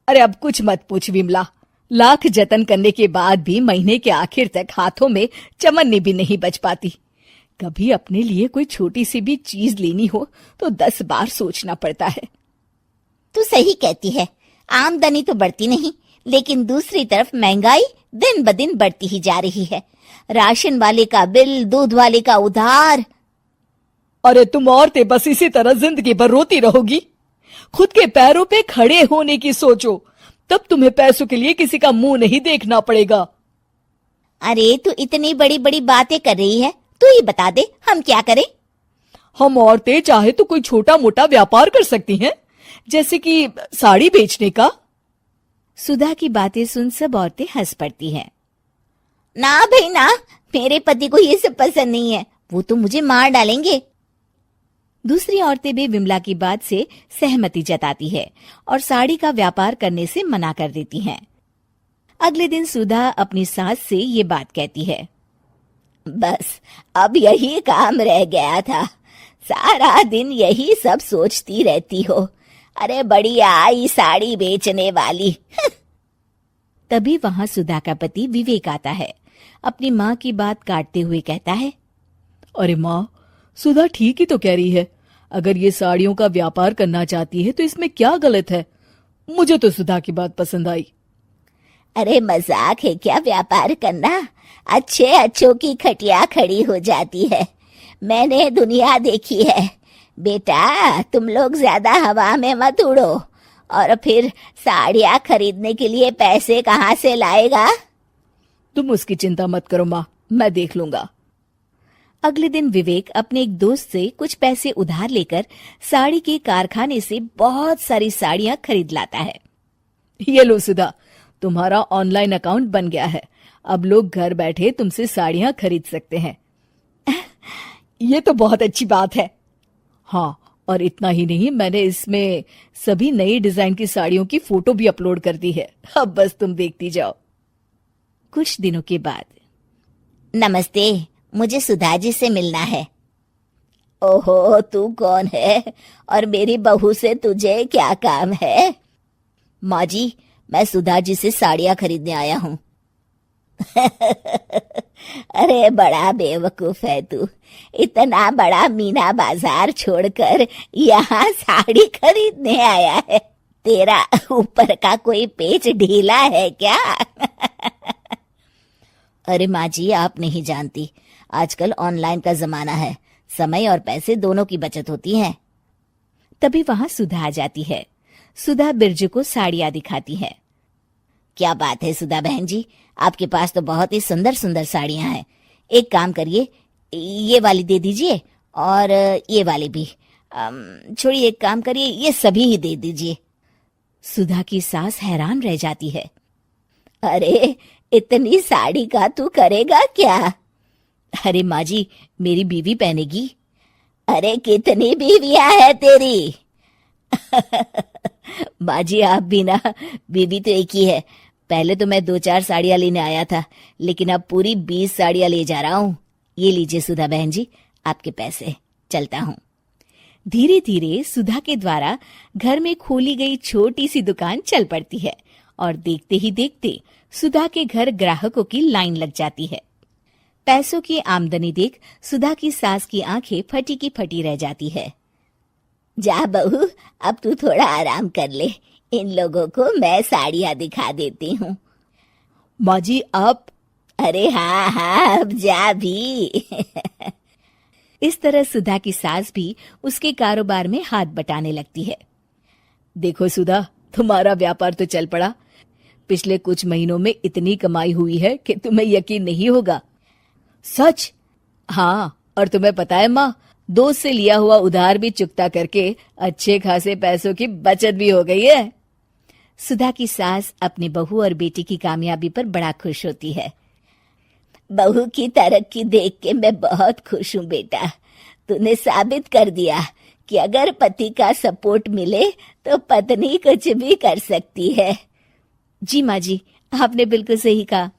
अरे अब कुछ मत पूछ विमला, लाख जतन करने के बाद भी महीने के आखिर तक हाथों में चमन्नी भी नहीं बच पाती। कभी अपने लिए कोई छोटी सी भी चीज लेनी हो तो 10 बार सोचना पड़ता है। तू सही कहती है, आमदनी तो बढ़ती नहीं, लेकिन दूसरी तरफ महंगाई दिन ब दिन बढ़ती ही जा रही है। राशन वाले का बिल, दूध वाले का उधार। अरे तुम औरतें बस इसी तरह जिंदगी भर रोती रहोगी। खुद के पैरों पे खड़े होने की सोचो, तब तुम्हें पैसों के लिए किसी का मुंह नहीं देखना पड़ेगा। अरे तू इतनी बड़ी बड़ी बातें कर रही है, तू ही बता दे हम क्या करें। हम औरतें चाहे तो कोई छोटा मोटा व्यापार कर सकती हैं, जैसे कि साड़ी बेचने का। सुधा की बातें सुन सब औरतें हंस पड़ती हैं। ना भाई ना, मेरे पति को ये सब पसंद नहीं है, वो तो मुझे मार डालेंगे। दूसरी औरतें भी विमला की बात से सहमति जताती है और साड़ी का व्यापार करने से मना कर देती हैं। अगले दिन सुधा अपनी सास से ये बात कहती है। बस अब यही काम रह गया था, सारा दिन यही सब सोचती रहती हो। अरे बढ़िया आई साड़ी बेचने वाली। तभी वहां सुधा का पति विवेक आता है। अपनी माँ की बात काटते हुए कहता है, अरे माँ, सुधा ठीक ही तो कह रही है। अगर ये साड़ियों का व्यापार करना चाहती है तो इसमें क्या गलत है? मुझे तो सुधा की बात पसंद आई। अरे मजाक है क्या व्यापार करना? अच्छे अच्छों की खटिया खड़ी हो जाती है। मैंने दुनिया देखी है। बेटा तुम लोग ज्यादा हवा में मत उड़ो, और फिर साड़ियाँ खरीदने के लिए पैसे कहाँ से लाएगा? तुम उसकी चिंता मत करो माँ, मैं देख लूंगा। अगले दिन विवेक अपने एक दोस्त से कुछ पैसे उधार लेकर साड़ी के कारखाने से बहुत सारी साड़ियाँ खरीद लाता है। ये लो सुधा, तुम्हारा ऑनलाइन अकाउंट बन गया है। अब लोग घर बैठे तुमसे साड़ियाँ खरीद सकते हैं। ये तो बहुत अच्छी बात है। हाँ, और इतना ही नहीं, मैंने इसमें सभी नई डिजाइन की साड़ियों की फोटो भी अपलोड कर दी है। अब बस तुम देखती जाओ। कुछ दिनों के बाद, नमस्ते, मुझे सुधा जी से मिलना है। ओहो, तू कौन है और मेरी बहू से तुझे क्या काम है? माँ जी, मैं सुधा जी से साड़ियाँ खरीदने आया हूँ। अरे बड़ा बेवकूफ है तू, इतना बड़ा मीना बाजार छोड़कर यहाँ साड़ी खरीदने आया है। तेरा ऊपर का कोई पेच ढीला है क्या? अरे माँ जी, आप नहीं जानती, आजकल ऑनलाइन का जमाना है, समय और पैसे दोनों की बचत होती है। तभी वहां सुधा आ जाती है। सुधा बिरजू को साड़ियाँ दिखाती है। क्या बात है सुधा बहन जी, आपके पास तो बहुत ही सुंदर सुंदर साड़ियाँ हैं। एक काम करिए, ये वाली दे दीजिए और ये वाली भी। छोड़िए, एक काम करिए, ये सभी ही दे दीजिए। सुधा की सास हैरान रह जाती है। अरे इतनी साड़ी का तू करेगा क्या? अरे माँ जी, मेरी बीवी पहनेगी। अरे कितनी बीवियां है तेरी? माँ जी आप भी ना, बीवी तो एक ही है। पहले तो मैं 2-4 साड़ियाँ लेने आया था, लेकिन अब पूरी 20 साड़ियाँ ले जा रहा हूँ। ये लीजिए सुधा बहन जी, आपके पैसे, चलता हूँ। धीरे धीरे सुधा के द्वारा घर में खोली गई छोटी सी दुकान चल पड़ती है और देखते ही देखते सुधा के घर ग्राहकों की लाइन लग जाती है। पैसों की आमदनी देख सुधा की सास की आंखें फटी की फटी रह जाती है। जा बहू, अब तू थोड़ा आराम कर ले, इन लोगों को मैं साड़ियाँ दिखा देती हूँ। माँ जी आप? अरे हाँ हाँ, अब जा भी। इस तरह सुधा की सास भी उसके कारोबार में हाथ बटाने लगती है। देखो सुधा, तुम्हारा व्यापार तो चल पड़ा। पिछले कुछ महीनों में इतनी कमाई हुई है कि तुम्हें यकीन नहीं होगा। सच? हाँ, और तुम्हें पता है माँ, दोस्त से लिया हुआ उधार भी चुकता करके अच्छे खासे पैसों की बचत भी हो गई है। सुधा की सास अपनी बहू और बेटी की कामयाबी पर बड़ा खुश होती है। बहू की तरक्की देख के मैं बहुत खुश हूँ बेटा। तूने साबित कर दिया कि अगर पति का सपोर्ट मिले तो पत्नी कुछ भी कर सकती है। जी माँ जी, आपने बिल्कुल सही कहा।